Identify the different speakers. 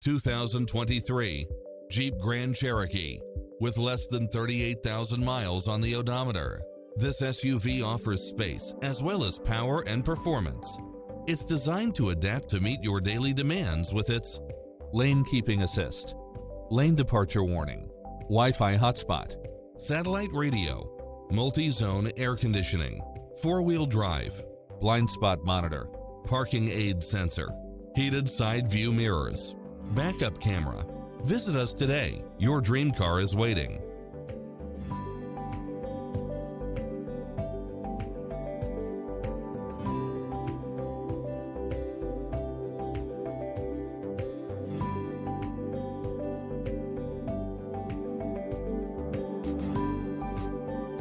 Speaker 1: 2023 Jeep Grand Cherokee. With less than 38,000 miles on the odometer, this SUV offers space as well as power and performance. It's designed to adapt to meet your daily demands with its lane keeping assist, lane departure warning, Wi-Fi hotspot, satellite radio, multi-zone air conditioning, four-wheel drive, blind spot monitor, parking aid sensor, heated side view mirrors, backup camera. Visit us today. Your dream car is waiting.